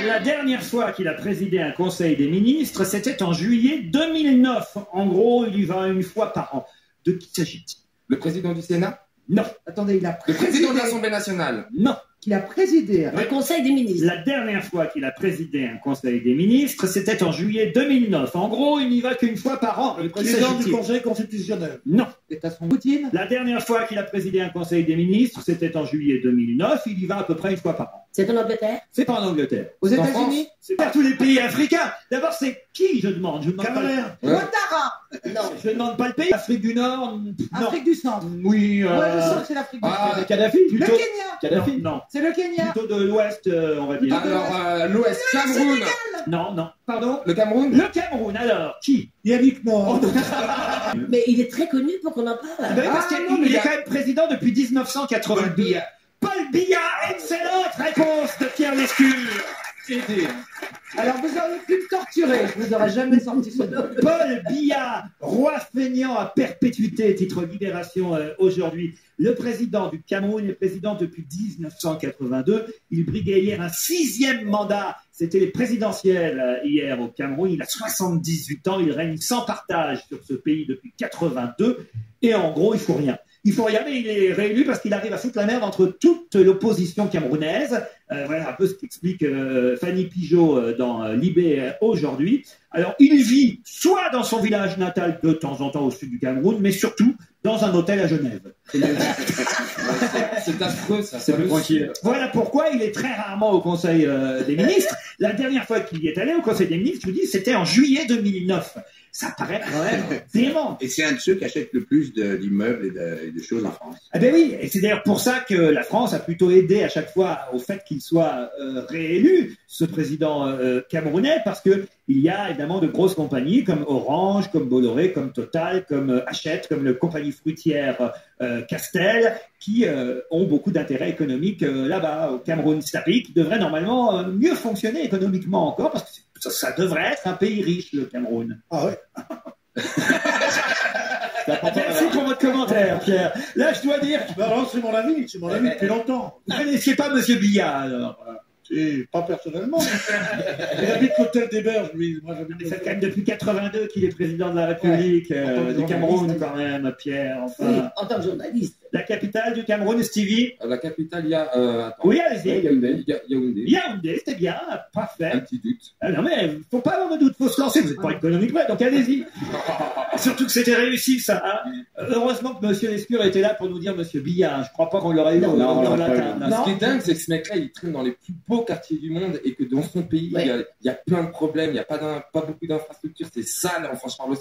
La dernière fois qu'il a présidé un conseil des ministres, c'était en juillet 2009. En gros, il y va une fois par an. De qui s'agit-il? Le président du Sénat? Non. Attendez, il a Le présidé. président de l'Assemblée nationale? Non. Qu'il a présidé. Le Conseil des ministres. La dernière fois qu'il a présidé un conseil des ministres, c'était en juillet 2009. En gros, il n'y va qu'une fois par an. Le président du Conseil constitutionnel. Non. C'est à son Poutine. La dernière fois qu'il a présidé un conseil des ministres, c'était en juillet 2009. Il y va à peu près une fois par an. C'est en Angleterre? C'est pas en Angleterre. Aux C'est en États-Unis. C'est pas tous les pays africains. D'abord, c'est qui, je demande? Je ne demande pas Cameroun. Ouattara. Non. je demande pas le pays. Afrique du Nord? Non. Afrique du Centre. Oui. Moi, je sens que c'est l'Afrique du Ah, Sud. Kadhafi, Le plutôt. Kenya. Kadhafi? Non. C'est le Kenya. Plutôt de l'Ouest, on va dire. Alors, l'Ouest, Cameroun. Non, non. Pardon? Le Cameroun? Le Cameroun, alors, qui? Yannick Noah. Mais il est très connu pour qu'on en parle. Ben, parce qu'il est quand même président depuis 1982. Paul Biya, excellente réponse de Pierre Lescure. Alors, vous auriez pu me torturer. Je vous aurais jamais sorti ce nom. Paul Biya, roi feignant à perpétuité, titre Libération aujourd'hui. Le président du Cameroun est président depuis 1982. Il briguait hier un 6e mandat. C'était les présidentielles hier au Cameroun. Il a 78 ans. Il règne sans partage sur ce pays depuis 82. Et en gros, il faut rien. Il faut rien, mais il est réélu parce qu'il arrive à foutre la merde entre toute l'opposition camerounaise. Voilà un peu ce qu'explique Fanny Pigeot dans Libé aujourd'hui. Alors, il vit soit dans son village natal de temps en temps au sud du Cameroun, mais surtout dans un hôtel à Genève. C'est affreux, ça. C'est plus tranquille. Voilà pourquoi il est très rarement au Conseil des ministres. La dernière fois qu'il y est allé au Conseil des ministres, je vous dis, c'était en juillet 2009. Ça paraît quand même dément. Et c'est un de ceux qui achète le plus d'immeubles et de choses en France. Ah ben oui, et c'est d'ailleurs pour ça que la France a plutôt aidé à chaque fois au fait qu'il soit réélu, ce président camerounais, parce que il y a évidemment de grosses compagnies comme Orange, comme Bolloré, comme Total, comme Hachette, comme la compagnie fruitière Castel, qui ont beaucoup d'intérêt économique là-bas au Cameroun. C'est un pays qui devrait normalement mieux fonctionner économiquement encore, parce que ça devrait être un pays riche, le Cameroun. Ah ouais. Merci pour votre commentaire, Pierre. Là, je dois dire, Ben alors, c'est mon avis depuis longtemps. vous ne connaissiez pas Monsieur Biya, alors. Et pas personnellement. Il habite l'hôtel des Berges, lui. Moi, j'habite Mais c'est quand même depuis 82 qu'il est président de la République du Cameroun, quand même, Pierre. Oui, Enfin, en tant que journaliste. la capitale du Cameroun, Stevie. La capitale, il y a... attends. Oui, allez-y. Yaoundé. Yaoundé. Yaoundé, c'était bien, parfait. Un petit doute. Ah non, mais faut pas avoir de doute, faut se lancer. Vous n'êtes pas économique, ouais, donc allez-y. Surtout que c'était réussi, ça. Hein. Heureusement que Monsieur Lescure était là pour nous dire Monsieur Biya. Je crois pas qu'on l'aurait eu. Non, on non, l'aurait atteint. Ce qui est dingue, c'est que ce mec-là, il traîne dans les plus beaux quartiers du monde et que dans son pays, Ouais. il y a plein de problèmes, il n'y a pas beaucoup d'infrastructures, c'est sale, enfin, je parle